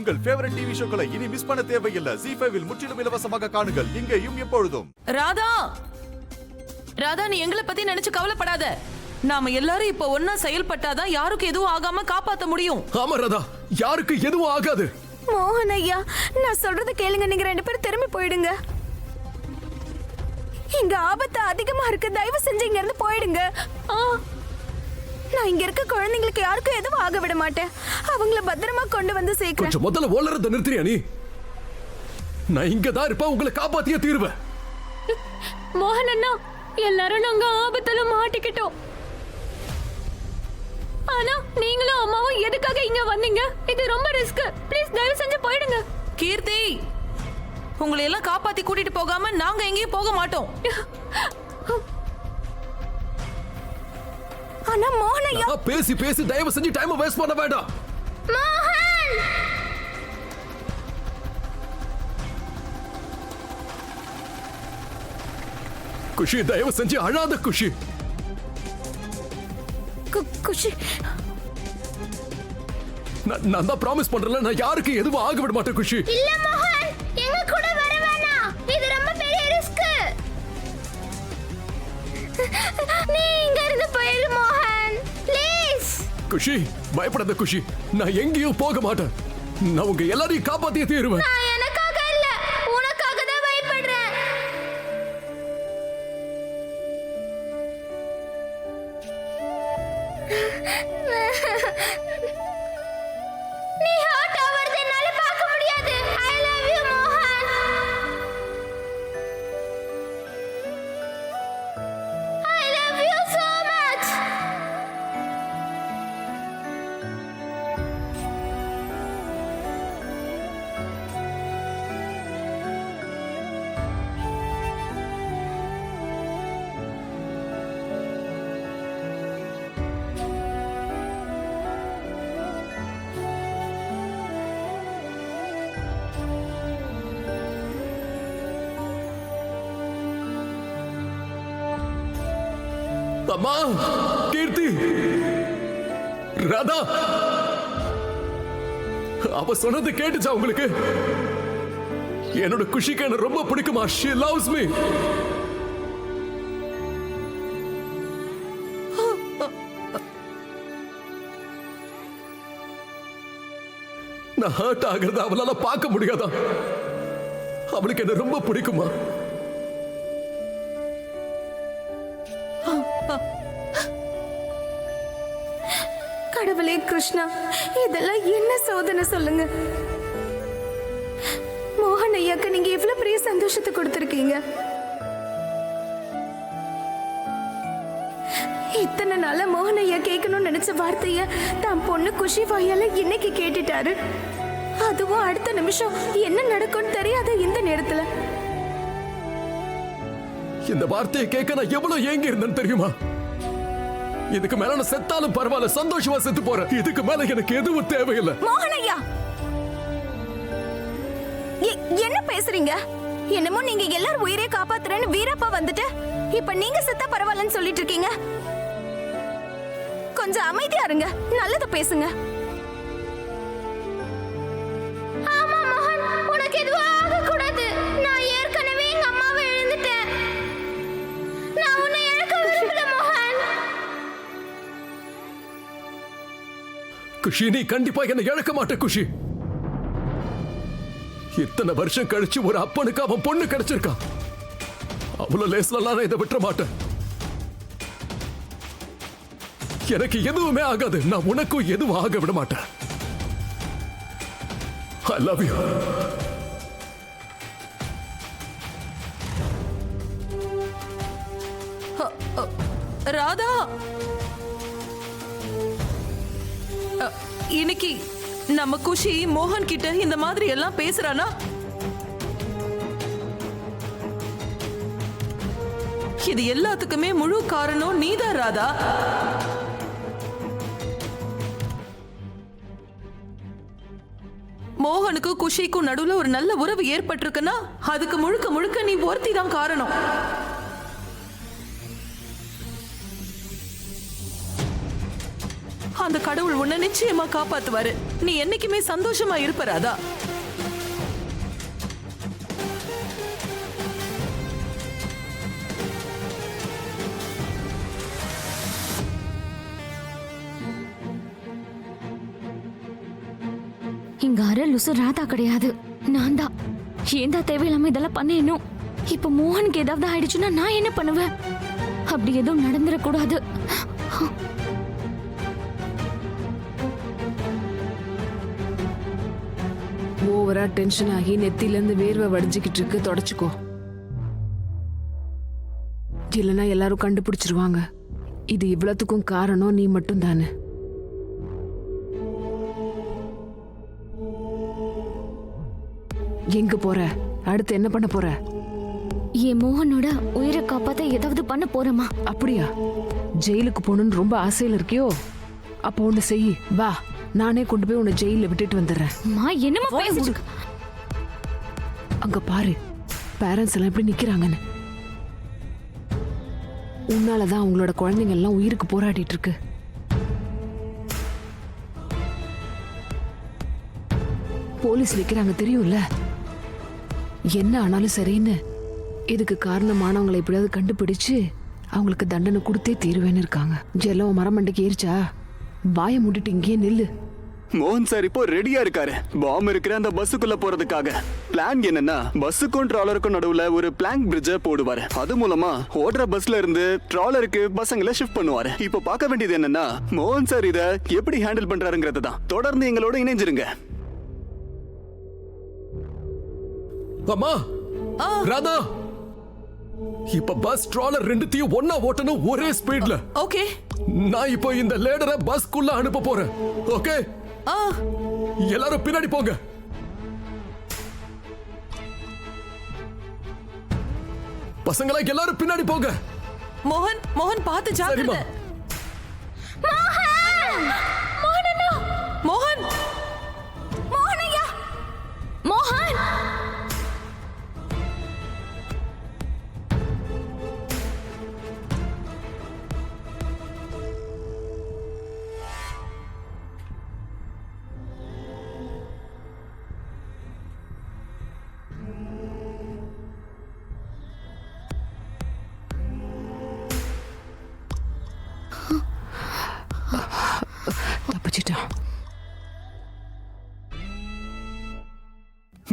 உங்கள் favourite TV ஷோக்களை இனி miss பண்ண தேவையில்லை. ZEE5 இல் முற்றிலும் இலவசமாக காணுங்கள். இங்கேயும் எப்பொழுதும். ராதா, ராதா, நீ எங்களை பத்தி நினைச்சு கவலைப்படாத. நாம எல்லாரும் இப்ப ஒன்னா செயல்பட்டாதான் யாருக்கு எதுவும் ஆகாம காப்பாத்த முடியும். ஆமா ராதா, யாருக்கு எதுவும் ஆகாது. மோகன் ஐயா, நான் சொல்றத கேளுங்க. நீங்க 2 பேரும் திரும்பி போயிடுங்க. இங்க ஆபத்து அதிகமா இருக்கு. தயவு செஞ்சு இங்க இருந்து போயிடுங்க. நான் இங்க இருக்க குழந்தைங்களுக்கு யாருக்கும் எதுவும் ஆக விட மாட்டேன். அவங்கள பத்திரமா கொண்டு வந்து சேர்க்கிறேன். கொஞ்சம் முதல்ல ஓலறத நிறுத்துறியா நீ? நான் இங்க தான் இருப்பேன். உங்களை காப்பாத்தியே தீருவேன். மோகன் அண்ணா, எல்லாரும் நாங்க ஆபத்துல மாட்டிக்கிட்டோம். ஆனா நீங்களும் அம்மாவும் எதுக்காக இங்க வந்தீங்க? இது ரொம்ப ரிஸ்க். ப்ளீஸ் தயவு செஞ்சு போயிடுங்க. கீர்த்தி, உங்களை எல்லாம் காப்பாத்தி கூட்டிட்டு போகாம நாங்க எங்கேயும் போக மாட்டோம். ஆனா மோகன் ஐயா, பேசி பேசி தயவு செஞ்சு டைம் வேஸ்ட் பண்ண வேண்டாம். மோகன், குஷி, தயவு செஞ்சு அழாத குஷி. குஷி, நான் தான் ப்ராமிஸ் பண்றேன், நான் யாருக்கு எதுவும் ஆக விட மாட்டேன் குஷி. இல்ல மோகன், எங்க கூட வர வேணாம். இது ரொம்ப பெரிய ரிஸ்க். நீ இங்க இருந்து போயிரு மோகன், ப்ளீஸ். குஷி, பயப்படாத குஷி. நான் எங்கேயும் போக மாட்டேன். நான் உங்க எல்லாரையும் காப்பாத்தியே தீருவேன். நான் எனக்காக இல்ல, உனக்காக தான் பயப்படுறேன். நீ ஹர்ட் ஆவறது என்னால பார்க்க முடியாது. ஐ லவ் யூ மோகன். I love you so much. அம்மா, கீர்த்தி, ராதா, அவ சொன்னது கேட்டுச்சா உங்களுக்கு? என்னோட குஷிக்கு என்ன ரொம்ப பிடிக்குமா. she loves me. நான் ஹர்ட் ஆகிறத அவளால பார்க்க முடியாதா? அவளுக்கு என்ன ரொம்ப பிடிக்குமா? கடவுளே கிருஷ்ணா, இதெல்லாம் என்ன சோதனை சொல்லுங்க. மோகன் ஐயாக்கு நீங்க எவ்வளவு பெரிய சந்தோஷத்தை கொடுத்திருக்கீங்க. இத்தனை நாளா மோகன் ஐயா கேட்கணும்னு நினைச்ச வார்த்தைய தான் பொண்ணு குஷி வாயால இன்னைக்கு கேட்டுட்டாரு. அதுவும் அடுத்த நிமிஷம் என்ன நடக்கும்னு தெரியாத இந்த நேரத்துல. இந்த வார்த்தையை கேட்க நான் எவ்வளவு ஏங்கி இருந்தேன்னு தெரியுமா? இதுக்கு மேல நான் செத்தாலும் பரவாயில்ல, சந்தோஷமா செத்து போறேன். இதுக்கு மேல எனக்கு எதுவும் தேவையில்லை. மோகன் ஐயா, என்ன பேசுறீங்க? என்னமோ நீங்க எல்லாரும் உயிரே காப்பாத்துறேன்னு வீரப்பா வந்துட்டு இப்ப நீங்க செத்தா பரவாயில்லன்னு சொல்லிட்டு இருக்கீங்க. கொஞ்சம் அமைதியா இருங்க, நல்லத பேசுங்க. ஆமா மோகன், உனக்கு எதுவும் ஆக கூடாது. நான் ஏற்கனவே எங்க அம்மாவை இழந்துட்டேன். நான் உன்னை இழக்க விரும்பல மோகன். குஷி, நீ கண்டிப்பா என்ன இழக்க மாட்ட குஷி. இத்தனை வருஷம் கழிச்சு ஒரு அப்பனுக்கு அவன் பொண்ணு கிடைச்சிருக்கான். அவ்வளவு லேஸ்லாம் நான் இதை விட்டுற மாட்டேன். எனக்கு எதுவுமே ஆகாது. நான் உனக்கும் எதுவும் ஆக விட மாட்டேன். I love you. ராதா, இன்னைக்கு நம்ம குஷி மோகன் கிட்ட இந்த மாதிரி எல்லாம் பேசுறானா? இது எல்லாத்துக்குமே முழு காரணம் நீதான் ராதா. மோகனுக்கு குஷிக்கும் நடுவுல ஒரு நல்ல உறவு ஏற்பட்டிருக்குன்னா அதுக்கு முழுக்க முழுக்க நீ ஒருத்தி தான் காரணம். அந்த கடவுள் உன்னை நிச்சயமா காப்பாத்துவாரு. நீ என்னைக்குமே சந்தோஷமா இருப்ப ராதா. இங்க அரை லுசு ராதா கிடையாது, நான் தான். ஏன் தான் தேவையில்லாம இதெல்லாம் பண்ணேனும். இப்ப மோகனுக்கு ஏதாவது ஆயிடுச்சுன்னா நான் என்ன பண்ணுவேன்? அப்படி எதுவும் நடந்துடக்கூடாது. ஓவரா டென்ஷன் ஆகி நெத்தில இருந்து வேர்வை வடிஞ்சுக்கிட்டு இருக்கு, தொடச்சுக்கோ. இல்லைன்னா எல்லாரும் கண்டுபிடிச்சிருவாங்க. இது இவ்வளவுக்கும் காரணம் நீ மட்டும் தானே. எங்க போற? அடுத்து என்ன பண்ண போற? என் மோகனோட உயிரை காப்பாத்த ஏதாவது பண்ண போறமா? அப்படியா? ஜெயிலுக்கு போகணும்னு ரொம்ப ஆசையில இருக்கியோ? அப்போ ஒண்ணு செய், வா, நானே கொண்டு போய் உன்னை ஜெயில விட்டுட்டு வந்துடுறேன். என்னமா பேசிட்டு? அங்க பாரு, பேரண்ட்ஸ் எல்லாம் எப்படி நிக்கிறாங்கன்னு. உன்னாலதான் அவங்களோட குழந்தைங்க எல்லாம் உயிருக்கு போராடிட்டு இருக்கு. போலீஸ் நிக்கிறாங்க, தெரியும்ல? என்ன ஆனாலும் சரின்னு இதுக்கு காரணமானவங்களை எப்படியாவது கண்டுபிடிச்சு அவங்களுக்கு தண்டனை கொடுத்தே தீருவேன்னு இருக்காங்க. ஜெலம் மரமண்டைக்கு ஏறிச்சா? வாயை மூடிட்டு இங்கேயே நில்லு. மோகன் சார் இப்போ ரெடியா இருக்காரு பாம் இருக்கிற அந்த பஸ்ஸுக்குள்ள போறதுக்காக. பிளான் என்னன்னா, பஸ்ஸுக்கும் ட்ராலருக்கும் நடுவுல ஒரு பிளாங்க் பிரிட்ஜ போடுவாரு. அது மூலமா ஓடுற பஸ்ல இருந்து ட்ராலருக்கு பசங்களை ஷிஃப்ட் பண்ணுவாரு. இப்போ பார்க்க வேண்டியது என்னன்னா, மோகன் சார் இத எப்படி ஹேண்டில் பண்றாருங்கிறது தான். தொடர்ந்து எங்களோட இணைஞ்சிருங்க. அம்மா, ராதா, இப்ப பஸ் ட்ராலர் ரெண்டுத்தையும் ஒன்னா ஓட்டணும், ஒரே ஸ்பீட்ல. ஓகே. நான் இப்போ இந்த லேடரை பஸ்க்குள்ள அனுப்ப போறேன். ஓகே, எல்லாரும் பின்னாடி போங்க. பசங்களா எல்லாரும் பின்னாடி போங்க. மோகன், மோகன் பார்த்து சரிம்மா. ஜாக்கிரதை. மோகன், மோகனையா, மோகன்! தப்பிச்சிட்டான்.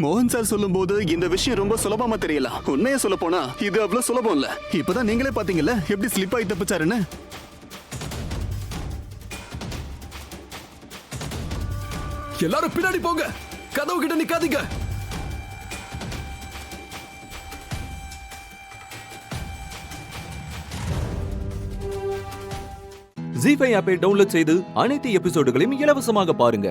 மோகன் சார் சொல்லும் போது இந்த விஷயம் ரொம்ப சுலபமா தெரியல. உண்மையை சொல்ல போனா இது அவ்வளவு சுலபம் இல்ல. இப்பதான் நீங்களே பாத்தீங்கல்ல எப்படி ஸ்லிப் ஆகி தப்பிச்சாருன்னு. எல்லாரும் பின்னாடி போங்க, கதவு கிட்ட நிக்காதீங்க. ஜீ5 ஆப்பை டவுன்லோட் செய்து அனைத்து எபிசோடுகளையும் இலவசமாக பாருங்க.